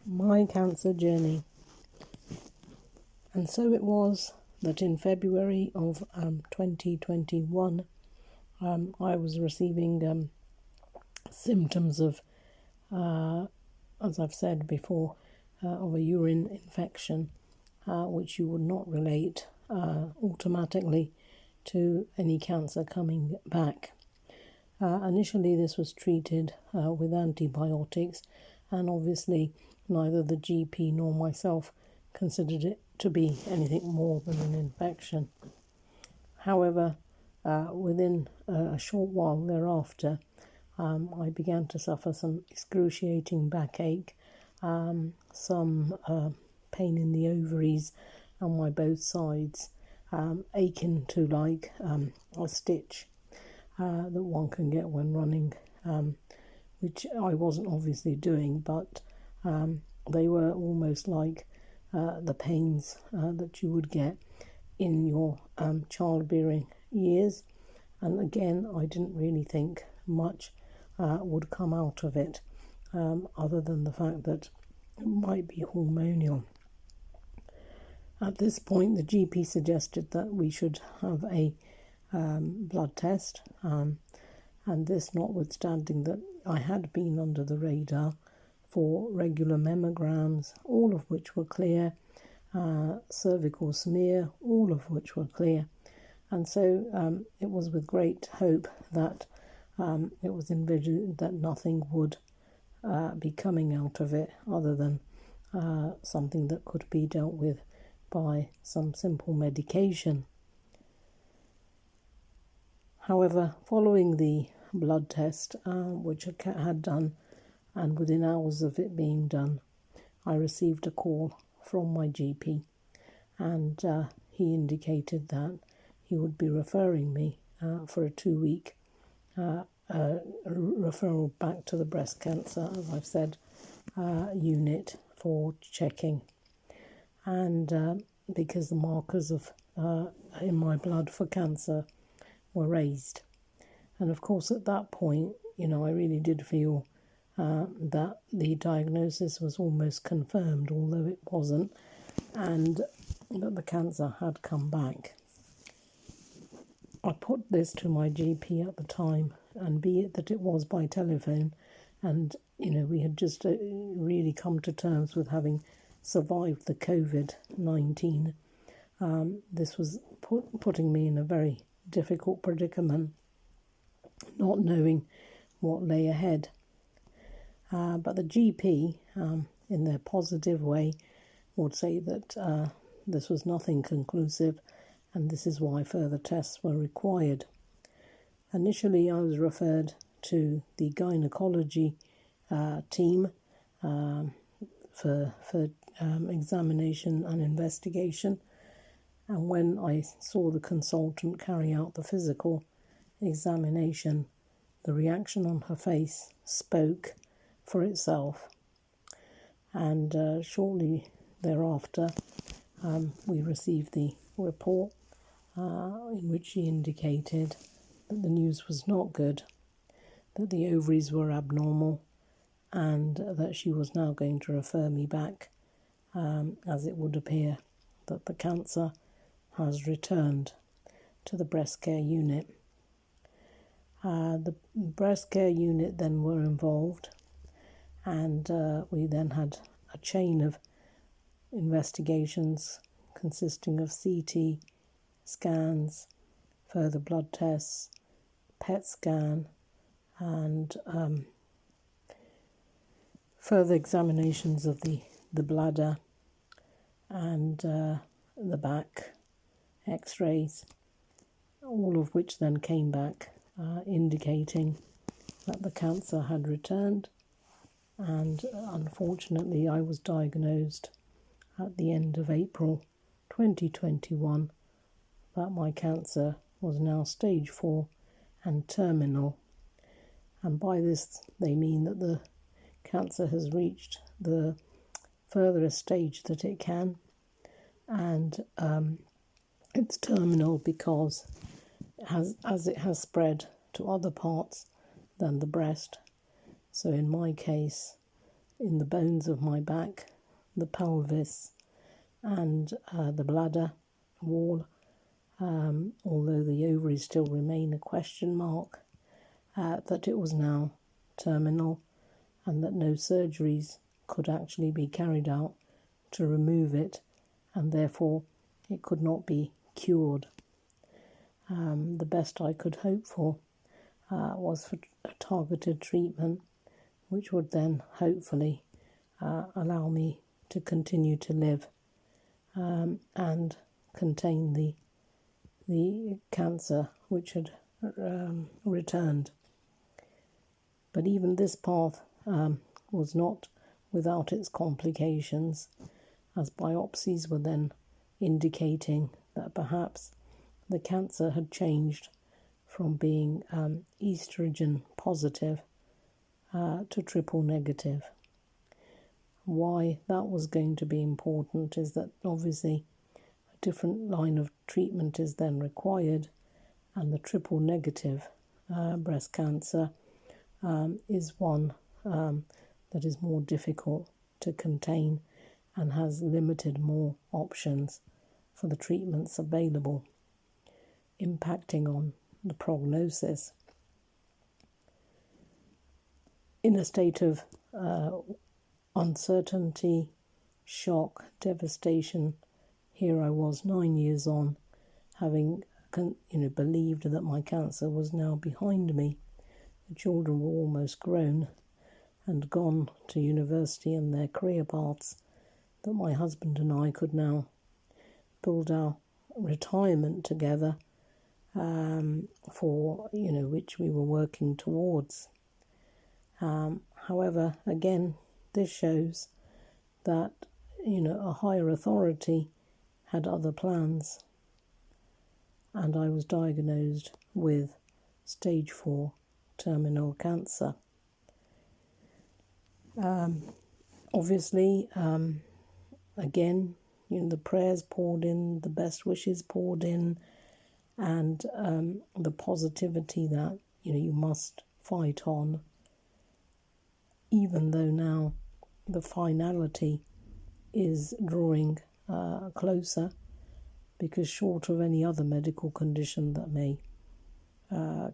My cancer journey. And so it was that in February of 2021, I was receiving symptoms of, as I've said before, of a urine infection, which you would not relate automatically to any cancer coming back. Initially, this was treated with antibiotics, and obviously neither the GP nor myself considered it to be anything more than an infection. However, within a short while thereafter, I began to suffer some excruciating backache, some pain in the ovaries on my both sides, aching to like a stitch that one can get when running, which I wasn't obviously doing, but they were almost like the pains that you would get in your childbearing years. And again, I didn't really think much would come out of it, other than the fact that it might be hormonal. At this point, the GP suggested that we should have a blood test, and this notwithstanding that I had been under the radar for regular mammograms, all of which were clear, cervical smear, all of which were clear. And so it was with great hope that it was envisioned that nothing would be coming out of it other than something that could be dealt with by some simple medication. However, following the blood test, which I had done, and within hours of it being done, I received a call from my GP, and he indicated that he would be referring me for a 2-week referral back to the breast cancer, as I've said, unit for checking. And because the markers of in my blood for cancer were raised. And of course, at that point, I really did feel that the diagnosis was almost confirmed, although it wasn't, and that the cancer had come back. I put this to my GP at the time, and be it that it was by telephone, and we had just really come to terms with having survived the COVID-19. This was putting me in a very difficult predicament, not knowing what lay ahead. But the GP, in their positive way, would say that this was nothing conclusive, and this is why further tests were required. Initially, I was referred to the gynecology team for examination and investigation. And when I saw the consultant carry out the physical examination, the reaction on her face spoke for itself. And shortly thereafter, we received the report in which she indicated that the news was not good, that the ovaries were abnormal, and that she was now going to refer me back, as it would appear that the cancer has returned to the breast care unit. The breast care unit then were involved, and we then had a chain of investigations consisting of CT scans, further blood tests, PET scan, and further examinations of the bladder and the back, x-rays, all of which then came back indicating that the cancer had returned. And unfortunately, I was diagnosed at the end of April 2021 that my cancer was now stage 4 and terminal. And by this, they mean that the cancer has reached the furthest stage that it can, and it's terminal because as it has spread to other parts than the breast. So in my case, in the bones of my back, the pelvis, and the bladder wall, although the ovaries still remain a question mark, that it was now terminal and that no surgeries could actually be carried out to remove it, and therefore it could not be cured. The best I could hope for was for a targeted treatment, which would then hopefully allow me to continue to live and contain the cancer which had returned. But even this path was not without its complications, as biopsies were then indicating that perhaps the cancer had changed from being estrogen positive to triple negative. Why that was going to be important is that obviously a different line of treatment is then required, and the triple negative breast cancer is one that is more difficult to contain and has limited more options for the treatments available, impacting on the prognosis. In a state of uncertainty, shock, devastation, here I was 9 years on, having believed that my cancer was now behind me. The children were almost grown and gone to university and their career paths, that my husband and I could now build our retirement together, for which we were working towards. However, again, this shows that a higher authority had other plans, and I was diagnosed with stage 4 terminal cancer. Obviously, again, the prayers poured in, the best wishes poured in, and the positivity that you must fight on, even though now the finality is drawing closer, because short of any other medical condition that may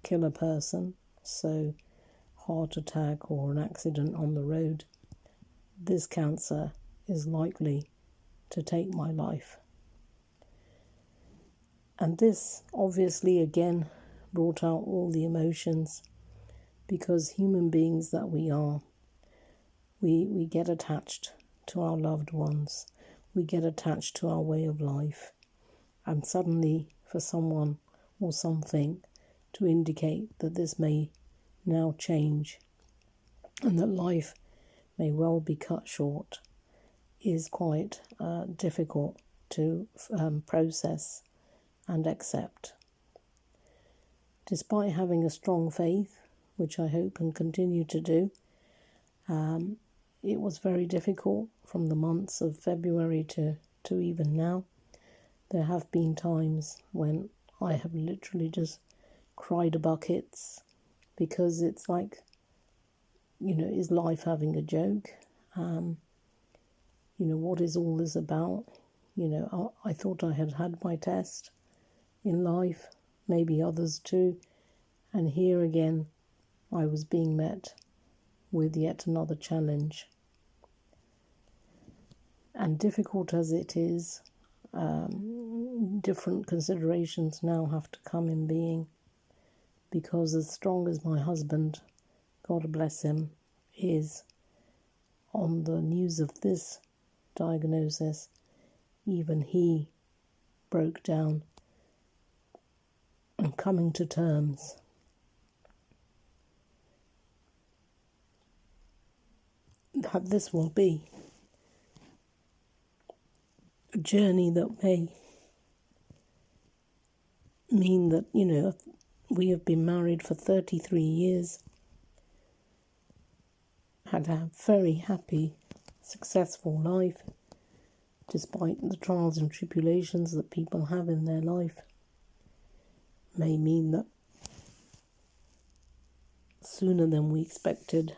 kill a person, so heart attack or an accident on the road, this cancer is likely to take my life. And this obviously again brought out all the emotions, because human beings that we are, we get attached to our loved ones, we get attached to our way of life, and suddenly for someone or something to indicate that this may now change and that life may well be cut short is quite difficult to process and accept. Despite having a strong faith, which I hope and continue to do, it was very difficult from the months of February to even now. There have been times when I have literally just cried buckets, because it's like, is life having a joke? What is all this about? I thought I had had my test in life, maybe others too, and here again I was being met with yet another challenge. And difficult as it is, different considerations now have to come in being, because as strong as my husband, God bless him, is on the news of this diagnosis, even he broke down and coming to terms that this will be a journey that may mean that, we have been married for 33 years, had a very happy, successful life, despite the trials and tribulations that people have in their life, may mean that sooner than we expected,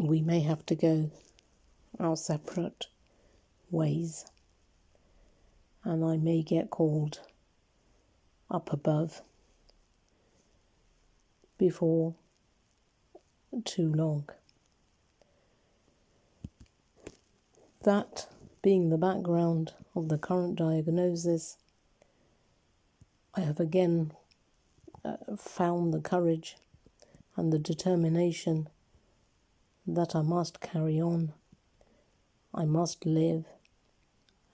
we may have to go our separate ways, and I may get called up above before too long. That being the background of the current diagnosis, I have again found the courage and the determination that I must carry on, I must live,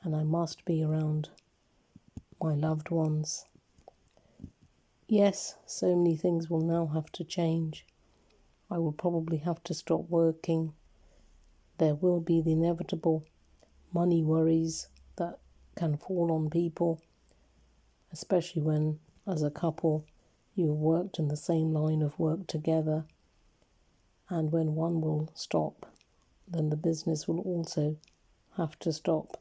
and I must be around my loved ones. Yes, so many things will now have to change. I will probably have to stop working. There will be the inevitable money worries that can fall on people, especially when, as a couple, you have worked in the same line of work together, and when one will stop, then the business will also have to stop.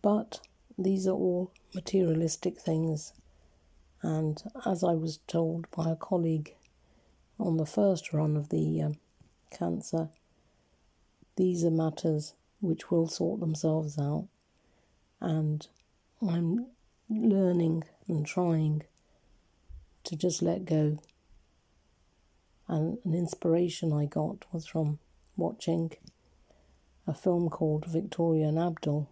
But these are all materialistic things, and as I was told by a colleague on the first run of the cancer, these are matters which will sort themselves out, and I'm learning and trying to just let go. And an inspiration I got was from watching a film called Victoria and Abdul,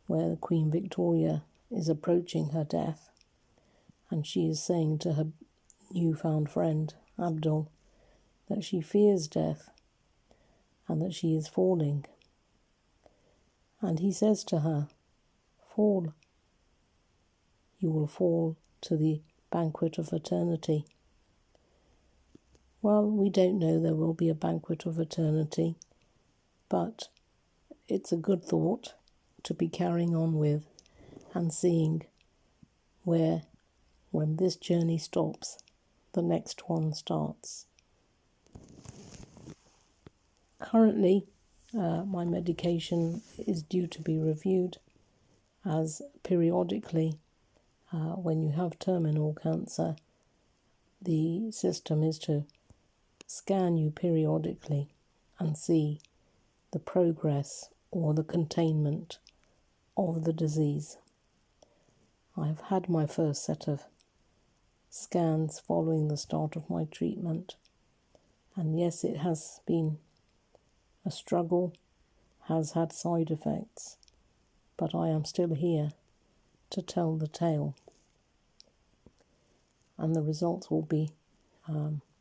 where Queen Victoria is approaching her death, and she is saying to her newfound friend Abdul that she fears death and that she is falling. And he says to her, "Fall. You will fall to the banquet of eternity." Well, we don't know there will be a banquet of eternity, but it's a good thought to be carrying on with and seeing where, when this journey stops, the next one starts. Currently, my medication is due to be reviewed, as periodically, when you have terminal cancer, the system is to scan you periodically and see the progress or the containment of the disease. I've had my first set of scans following the start of my treatment, and yes, it has been a struggle, has had side effects, but I am still here to tell the tale, and the results will be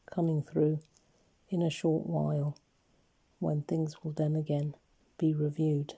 coming through in a short while, when things will then again be reviewed.